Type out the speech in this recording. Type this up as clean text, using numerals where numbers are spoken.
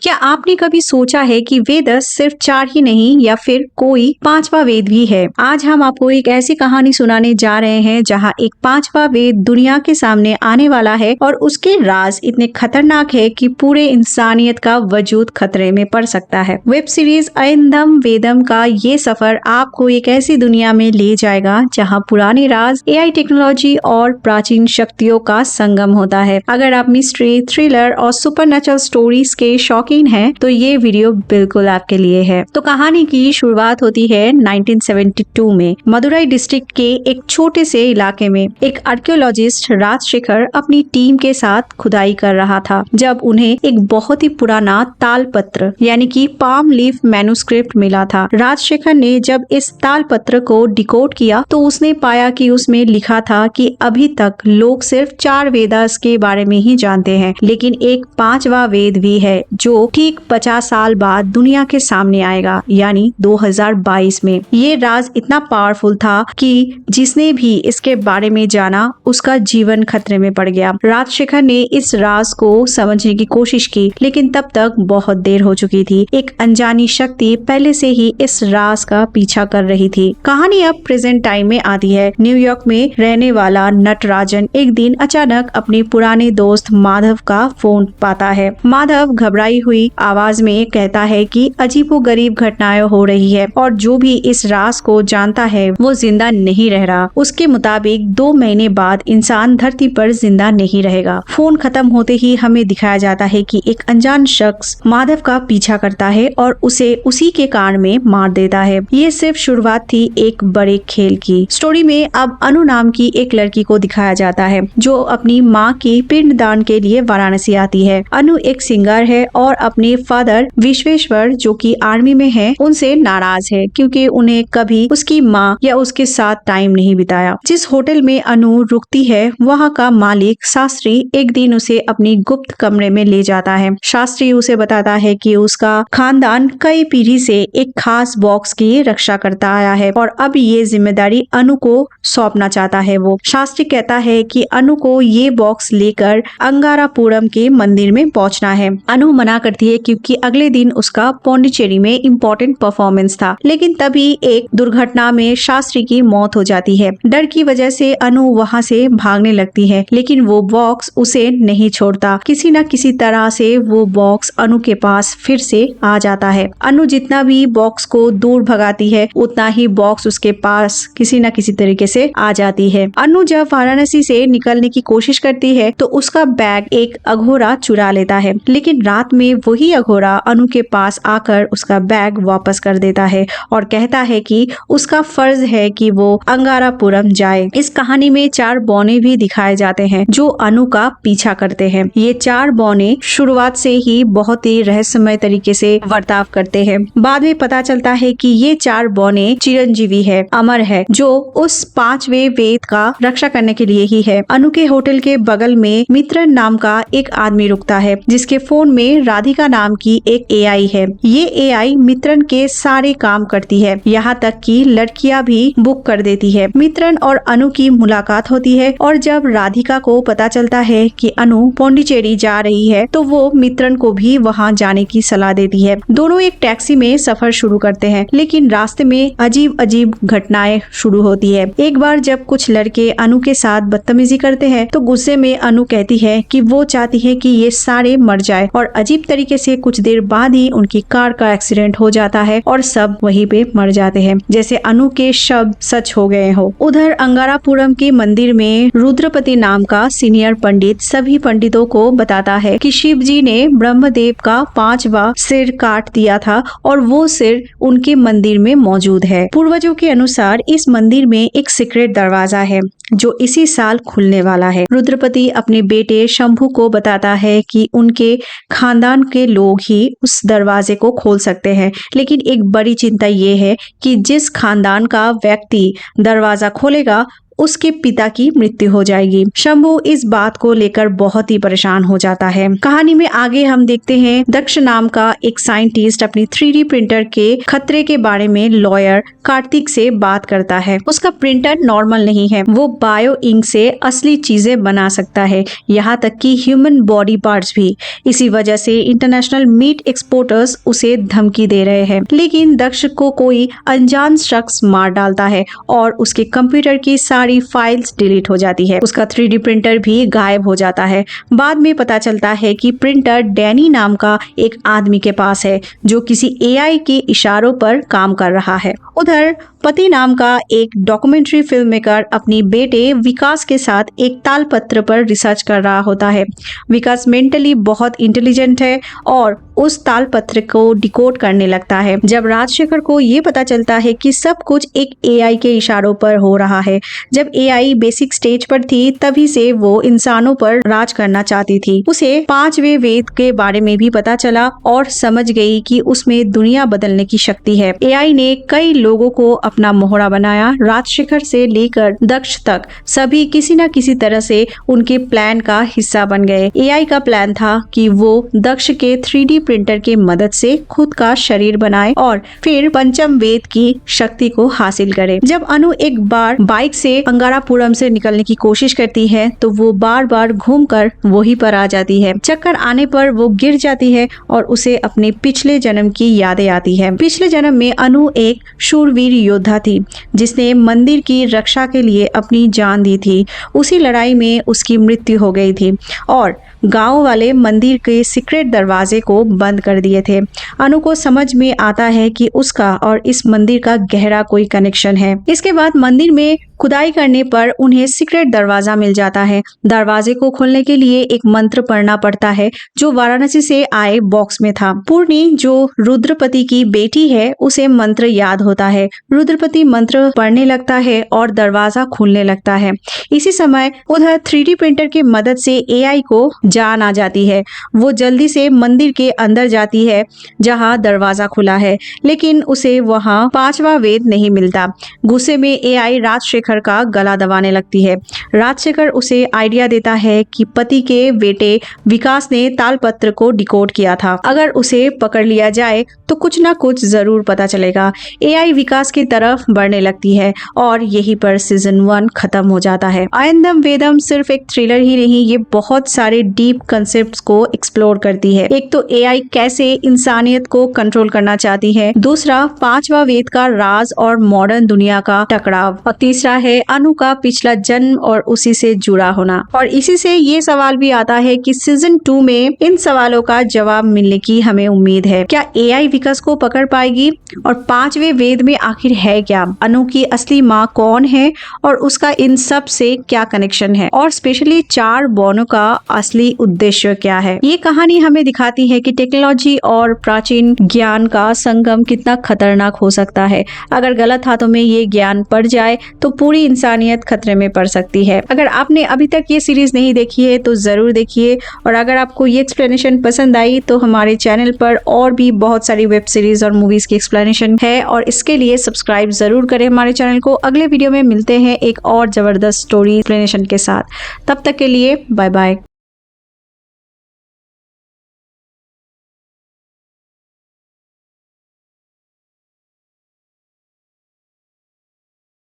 क्या आपने कभी सोचा है कि वेद सिर्फ 4 ही नहीं या फिर कोई 5वां वेद भी है? आज हम आपको एक ऐसी कहानी सुनाने जा रहे हैं जहां एक 5वां वेद दुनिया के सामने आने वाला है और उसके राज इतने खतरनाक है कि पूरे इंसानियत का वजूद खतरे में पड़ सकता है। वेब सीरीज ऐंदम वेदम का ये सफर आपको एक ऐसी दुनिया में ले जाएगा जहाँ पुराने राज, AI टेक्नोलॉजी और प्राचीन शक्तियों का संगम होता है। अगर आप मिस्ट्री, थ्रिलर और सुपरनैचुरल स्टोरीज के शौकीन हैं तो ये वीडियो बिल्कुल आपके लिए है। तो कहानी की शुरुआत होती है 1972 में मदुरई डिस्ट्रिक्ट के एक छोटे से इलाके में। एक आर्कियोलॉजिस्ट राजशेखर अपनी टीम के साथ खुदाई कर रहा था जब उन्हें एक बहुत ही पुराना तालपत्र यानी कि पाम लीफ मैन्युस्क्रिप्ट मिला था। राजशेखर ने जब इस तालपत्र को डिकोड किया तो उसने पाया कि उसमें लिखा था कि अभी तक लोग सिर्फ 4 वेदास के बारे में ही जानते हैं, लेकिन एक 5वां वेद भी है जो ठीक 50 साल बाद दुनिया के सामने आएगा, यानी 2022 में। ये राज इतना पावरफुल था कि जिसने भी इसके बारे में जाना उसका जीवन खतरे में पड़ गया। राजशेखर ने इस राज को समझने की कोशिश की, लेकिन तब तक बहुत देर हो चुकी थी। एक अनजानी शक्ति पहले से ही इस राज का पीछा कर रही थी। कहानी अब प्रेजेंट टाइम में आती है। न्यूयॉर्क में रहने वाला नटराजन एक दिन अचानक अपने पुराने दोस्त माधव का फोन पाता है। माधव घबराई हुई आवाज में कहता है कि अजीबोगरीब घटनाएं हो रही है और जो भी इस राज को जानता है वो जिंदा नहीं रह रहा। उसके मुताबिक 2 महीने बाद इंसान धरती पर जिंदा नहीं रहेगा। फोन खत्म होते ही हमें दिखाया जाता है कि एक अनजान शख्स माधव का पीछा करता है और उसे उसी के कार में मार देता है। ये सिर्फ शुरुआत थी एक बड़े खेल की। स्टोरी में अब अनु नाम की एक लड़की को दिखाया जाता है जो अपनी माँ के पिंडदान के लिए वाराणसी आती है। अनु एक सिंगर है और अपने फादर विश्वेश्वर जो कि आर्मी में है उनसे नाराज है क्योंकि उन्हें कभी उसकी माँ या उसके साथ टाइम नहीं बिताया। जिस होटल में अनु रुकती है वहाँ का मालिक शास्त्री एक दिन उसे अपनी गुप्त कमरे में ले जाता है। शास्त्री उसे बताता है कि उसका खानदान कई पीढ़ी से एक खास बॉक्स की रक्षा करता आया है और अब ये जिम्मेदारी अनु को सौंपना चाहता है। वो शास्त्री कहता है कि अनु को ये बॉक्स लेकर अंगारापुरम के मंदिर में पहुंचना है। अनु मना करती है क्योंकि अगले दिन उसका पौंडीचेरी में इम्पोर्टेंट परफॉर्मेंस था, लेकिन तभी एक दुर्घटना में शास्त्री की मौत हो जाती है। डर की वजह से अनु वहां से भागने लगती है, लेकिन वो बॉक्स उसे नहीं छोड़ता। किसी न किसी तरह से वो बॉक्स अनु के पास फिर से आ जाता है। अनु जितना भी बॉक्स को दूर भगाती है उतना ही बॉक्स उसके पास किसी न किसी तरीके से आ जाती है। अनु जब वाराणसी से निकलने की कोशिश करती है तो उसका बैग एक अघोरा चुरा लेता है, लेकिन रात में वही अघोरा अनु के पास आकर उसका बैग वापस कर देता है और कहता है कि उसका फर्ज है कि वो अंगारापुरम जाए। इस कहानी में 4 बौने भी दिखाए जाते हैं जो अनु का पीछा करते हैं। ये 4 बौने शुरुआत से ही बहुत ही रहस्यमय तरीके से बर्ताव करते हैं। बाद में पता चलता है कि ये 4 बौने चिरंजीवी है, अमर है, जो उस 5वें वेद का रक्षा करने के लिए ही है। अनु के होटल के बगल में मित्रन नाम का एक आदमी रुकता है जिसके फोन में राधिका नाम की एक AI है। ये AI मित्रन के सारे काम करती है, यहाँ तक कि लड़कियां भी बुक कर देती है। मित्रन और अनु की मुलाकात होती है और जब राधिका को पता चलता है कि अनु पौंडीचेरी जा रही है तो वो मित्रन को भी वहाँ जाने की सलाह देती है। दोनों एक टैक्सी में सफर शुरू करते हैं, लेकिन रास्ते में अजीब अजीब घटनाएं शुरू होती है। एक बार जब कुछ लड़के अनु के साथ बदतमीजी करते हैं तो गुस्से में अनु कहती है कि वो चाहती है कि ये सारे मर जाए और अजीब तरीके से कुछ देर बाद ही उनकी कार का एक्सीडेंट हो जाता है और सब वहीं पे मर जाते हैं, जैसे अनु के शब्द सच हो गए हो। उधर अंगारापुरम के मंदिर में रुद्रपति नाम का सीनियर पंडित सभी पंडितों को बताता है कि शिव जी ने ब्रह्मदेव का 5वां सिर काट दिया था और वो सिर उनके मंदिर में मौजूद है। पूर्वजों के अनुसार इस मंदिर में एक सीक्रेट दरवाजा है जो इसी साल खुलने वाला है। रुद्रपति अपने बेटे शंभू को बताता है कि उनके खानदान के लोग ही उस दरवाजे को खोल सकते हैं, लेकिन एक बड़ी चिंता ये है कि जिस खानदान का व्यक्ति दरवाजा खोलेगा उसके पिता की मृत्यु हो जाएगी। शंभू इस बात को लेकर बहुत ही परेशान हो जाता है। कहानी में आगे हम देखते हैं दक्ष नाम का एक साइंटिस्ट अपनी 3D प्रिंटर के खतरे के बारे में लॉयर कार्तिक से बात करता है। उसका प्रिंटर नॉर्मल नहीं है, वो बायो इंक से असली चीजें बना सकता है, यहाँ तक कि ह्यूमन बॉडी पार्ट्स भी। इसी वजह से इंटरनेशनल मीट एक्सपोर्टर्स उसे धमकी दे रहे हैं। लेकिन दक्ष को कोई अनजान शख्स मार डालता है और उसके कंप्यूटर की सारी फाइल्स डिलीट हो जाती है। उसका 3D प्रिंटर भी गायब हो जाता है। बाद में पता चलता है कि प्रिंटर डैनी नाम का एक आदमी के पास है जो किसी AI के इशारों पर काम कर रहा है। उधर पति नाम का एक डॉक्यूमेंट्री फिल्म मेकर अपनी बेटे विकास के साथ एक तालपत्र पर रिसर्च कर रहा होता है। विकास मेंटली बहुत इंटेलिजेंट है और उस तालपत्र को डिकोड करने लगता है। जब राजशेखर को ये पता चलता है कि सब कुछ एक AI के इशारों पर हो रहा है, जब AI बेसिक स्टेज पर थी तभी से वो इंसानों पर राज करना चाहती थी। उसे 5वें वेद के बारे में भी पता चला और समझ गई कि उसमें दुनिया बदलने की शक्ति है। AI ने कई लोगों को अपना मोहरा बनाया। राजशेखर से लेकर दक्ष तक सभी किसी न किसी तरह से उनके प्लान का हिस्सा बन गए। AI का प्लान था कि वो दक्ष के 3D प्रिंटर के मदद से खुद का शरीर बनाए और फिर पंचम वेद की शक्ति को हासिल करे। जब अनु एक बार बाइक से अंगारापुरम से निकलने की कोशिश करती है तो वो बार बार घूमकर वहीं पर आ जाती है। चक्कर आने पर वो गिर जाती है और उसे अपने पिछले जन्म की यादें आती है। पिछले जन्म में अनु एक शूरवीर योद्धा थी जिसने मंदिर की रक्षा के लिए अपनी जान दी थी। उसी लड़ाई में उसकी मृत्यु हो गई थी और गांव वाले मंदिर के सीक्रेट दरवाजे को बंद कर दिए थे। अनु को समझ में आता है कि उसका और इस मंदिर का गहरा कोई कनेक्शन है। इसके बाद मंदिर में खुदाई करने पर उन्हें सीक्रेट दरवाजा मिल जाता है। दरवाजे को खोलने के लिए एक मंत्र पढ़ना पड़ता है जो वाराणसी से आए बॉक्स में था। पूर्णी जो रुद्रपति की बेटी है उसे मंत्र याद होता है। रुद्रपति मंत्र पढ़ने लगता है और दरवाजा खुलने लगता है। इसी समय उधर 3D प्रिंटर की मदद से AI को जान आ जाती है। वो जल्दी से मंदिर के अंदर जाती है जहां दरवाजा खुला है, लेकिन उसे वहां 5वां वेद नहीं मिलता। गुस्से में AI राजशेखर का गला दबाने लगती है। राजशेखर उसे आइडिया देता है कि पति के बेटे विकास ने तालपत्र को डिकोड किया था। अगर उसे पकड़ लिया जाए तो कुछ ना कुछ जरूर पता चलेगा। AI विकास की तरफ बढ़ने लगती है और यहीं पर सीजन 1 खत्म हो जाता है। आयंदम वेदम सिर्फ एक थ्रिलर ही नहीं, ये बहुत सारे डीप कंसेप्ट्स को एक्सप्लोर करती है। एक तो AI कैसे इंसानियत को कंट्रोल करना चाहती है, दूसरा 5वां वेद का राज और मॉडर्न दुनिया का टकराव, और तीसरा है अनु का पिछला जन्म और उसी से जुड़ा होना। और इसी से ये सवाल भी आता है कि सीजन 2 में इन सवालों का जवाब मिलने की हमें उम्मीद है। क्या AI विकास को पकड़ पाएगी और 5वें वेद में आखिर है क्या? अनु की असली माँ कौन है और उसका इन सब से क्या कनेक्शन है? और स्पेशली 4 बॉनों का असली उद्देश्य क्या है? ये कहानी हमें दिखाती है कि टेक्नोलॉजी और प्राचीन ज्ञान का संगम कितना खतरनाक हो सकता है। अगर गलत हाथों में ये ज्ञान पड़ जाए तो पूरी इंसानियत खतरे में पड़ सकती है। अगर आपने अभी तक ये सीरीज नहीं देखी है तो जरूर देखिए, और अगर आपको ये एक्सप्लेनेशन पसंद आई तो हमारे चैनल पर और भी बहुत सारी वेब सीरीज और मूवीज की एक्सप्लेनेशन है, और इसके लिए सब्सक्राइब जरूर करें हमारे चैनल को। अगले वीडियो में मिलते हैं एक और जबरदस्त स्टोरी एक्सप्लेनेशन के साथ। तब तक के लिए बाय बाय।